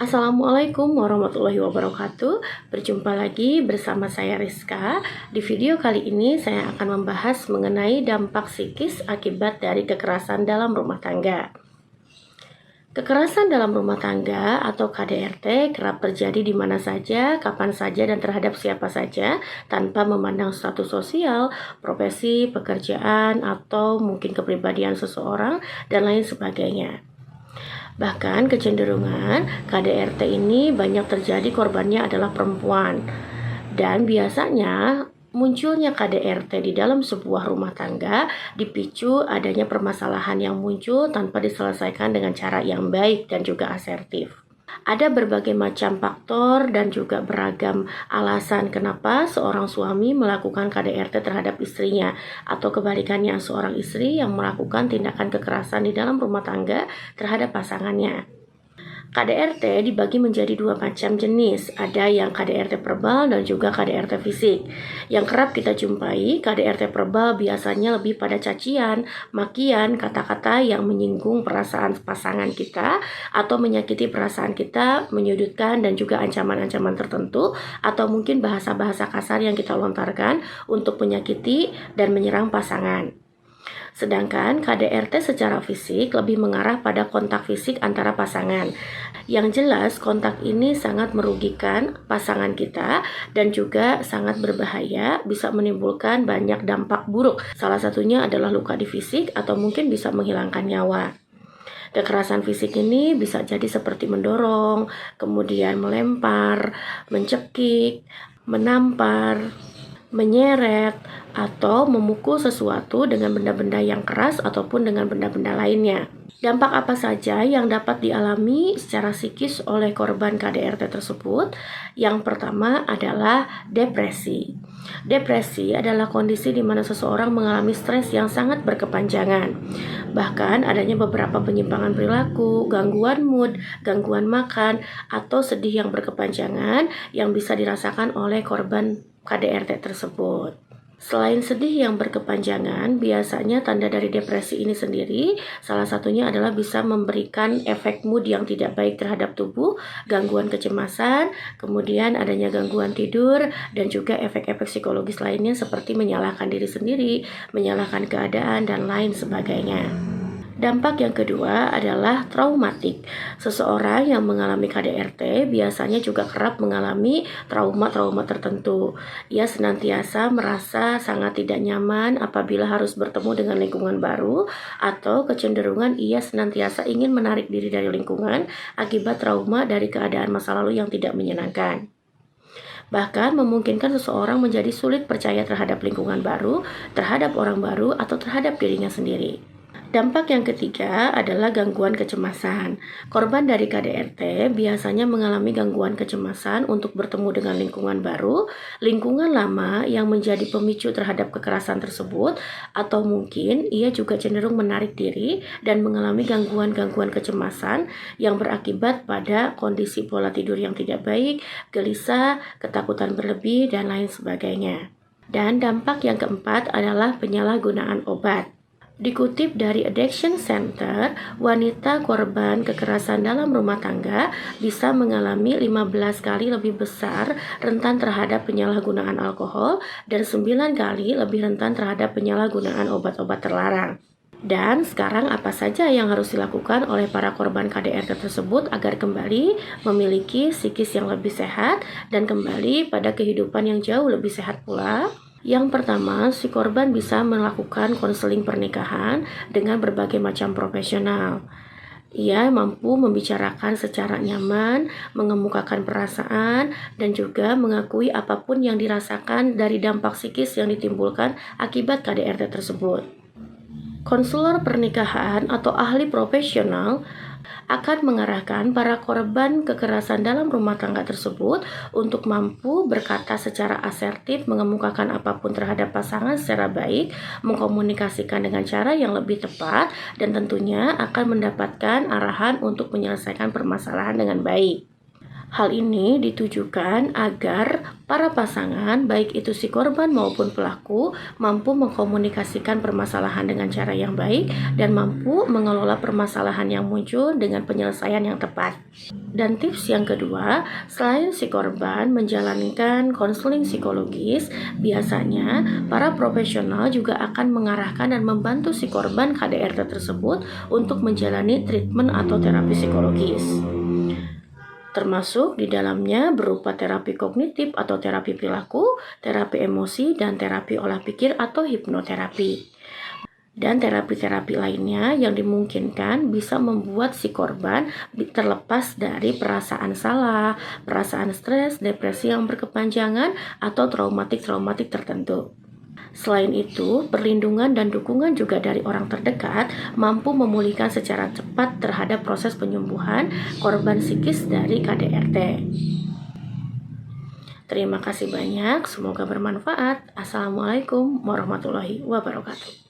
Assalamualaikum warahmatullahi wabarakatuh. Berjumpa lagi bersama saya Rizka. Di video kali ini saya akan membahas mengenai dampak psikis akibat dari kekerasan dalam rumah tangga. Kekerasan dalam rumah tangga atau KDRT kerap terjadi di mana saja, kapan saja, dan terhadap siapa saja tanpa memandang status sosial, profesi, pekerjaan, atau mungkin kepribadian seseorang, dan lain sebagainya. Bahkan kecenderungan KDRT ini banyak terjadi korbannya adalah perempuan. Dan biasanya munculnya KDRT di dalam sebuah rumah tangga dipicu adanya permasalahan yang muncul tanpa diselesaikan dengan cara yang baik dan juga asertif. Ada berbagai macam faktor dan juga beragam alasan kenapa seorang suami melakukan KDRT terhadap istrinya, atau kebalikannya, seorang istri yang melakukan tindakan kekerasan di dalam rumah tangga terhadap pasangannya. KDRT dibagi menjadi dua macam jenis, ada yang KDRT verbal dan juga KDRT fisik. Yang kerap kita jumpai, KDRT verbal biasanya lebih pada cacian, makian, kata-kata yang menyinggung perasaan pasangan kita atau menyakiti perasaan kita, menyudutkan, dan juga ancaman-ancaman tertentu, atau mungkin bahasa-bahasa kasar yang kita lontarkan untuk menyakiti dan menyerang pasangan. Sedangkan KDRT secara fisik lebih mengarah pada kontak fisik antara pasangan. Yang jelas kontak ini sangat merugikan pasangan kita dan juga sangat berbahaya, bisa menimbulkan banyak dampak buruk. Salah satunya adalah luka di fisik atau mungkin bisa menghilangkan nyawa. Kekerasan fisik ini bisa jadi seperti mendorong, kemudian melempar, mencekik, menampar, menyeret, atau memukul sesuatu dengan benda-benda yang keras ataupun dengan benda-benda lainnya. Dampak apa saja yang dapat dialami secara psikis oleh korban KDRT tersebut? Yang pertama adalah depresi. Depresi adalah kondisi di mana seseorang mengalami stres yang sangat berkepanjangan. Bahkan adanya beberapa penyimpangan perilaku, gangguan mood, gangguan makan, atau sedih yang berkepanjangan yang bisa dirasakan oleh korban KDRT tersebut. Selain sedih yang berkepanjangan, biasanya tanda dari depresi ini sendiri salah satunya adalah bisa memberikan efek mood yang tidak baik terhadap tubuh, gangguan kecemasan, kemudian adanya gangguan tidur, dan juga efek-efek psikologis lainnya seperti menyalahkan diri sendiri, menyalahkan keadaan, dan lain sebagainya. Dampak yang kedua adalah traumatik. Seseorang yang mengalami KDRT biasanya juga kerap mengalami trauma-trauma tertentu. Ia senantiasa merasa sangat tidak nyaman apabila harus bertemu dengan lingkungan baru, atau kecenderungan ia senantiasa ingin menarik diri dari lingkungan akibat trauma dari keadaan masa lalu yang tidak menyenangkan. Bahkan memungkinkan seseorang menjadi sulit percaya terhadap lingkungan baru, terhadap orang baru, atau terhadap dirinya sendiri. Dampak yang ketiga adalah gangguan kecemasan. Korban dari KDRT biasanya mengalami gangguan kecemasan untuk bertemu dengan lingkungan baru, lingkungan lama yang menjadi pemicu terhadap kekerasan tersebut, atau mungkin ia juga cenderung menarik diri dan mengalami gangguan-gangguan kecemasan yang berakibat pada kondisi pola tidur yang tidak baik, gelisah, ketakutan berlebih, dan lain sebagainya. Dan dampak yang keempat adalah penyalahgunaan obat. Dikutip dari Addiction Center, wanita korban kekerasan dalam rumah tangga bisa mengalami 15 kali lebih besar rentan terhadap penyalahgunaan alkohol dan 9 kali lebih rentan terhadap penyalahgunaan obat-obat terlarang. Dan sekarang apa saja yang harus dilakukan oleh para korban KDRT tersebut agar kembali memiliki psikis yang lebih sehat dan kembali pada kehidupan yang jauh lebih sehat pula? Yang pertama, si korban bisa melakukan konseling pernikahan dengan berbagai macam profesional. Ia mampu membicarakan secara nyaman, mengemukakan perasaan, dan juga mengakui apapun yang dirasakan dari dampak psikis yang ditimbulkan akibat KDRT tersebut. Konselor pernikahan atau ahli profesional akan mengarahkan para korban kekerasan dalam rumah tangga tersebut untuk mampu berkata secara asertif, mengemukakan apapun terhadap pasangan secara baik, mengkomunikasikan dengan cara yang lebih tepat, dan tentunya akan mendapatkan arahan untuk menyelesaikan permasalahan dengan baik. Hal ini ditujukan agar para pasangan, baik itu si korban maupun pelaku, mampu mengkomunikasikan permasalahan dengan cara yang baik dan mampu mengelola permasalahan yang muncul dengan penyelesaian yang tepat. Dan tips yang kedua, selain si korban menjalankan konseling psikologis, biasanya para profesional juga akan mengarahkan dan membantu si korban KDRT tersebut untuk menjalani treatment atau terapi psikologis. Termasuk di dalamnya berupa terapi kognitif atau terapi perilaku, terapi emosi, dan terapi olah pikir atau hipnoterapi. Dan terapi-terapi lainnya yang dimungkinkan bisa membuat si korban terlepas dari perasaan salah, perasaan stres, depresi yang berkepanjangan, atau traumatik tertentu. Selain itu, perlindungan dan dukungan juga dari orang terdekat mampu memulihkan secara cepat terhadap proses penyembuhan korban psikis dari KDRT. Terima kasih banyak, semoga bermanfaat. Assalamualaikum warahmatullahi wabarakatuh.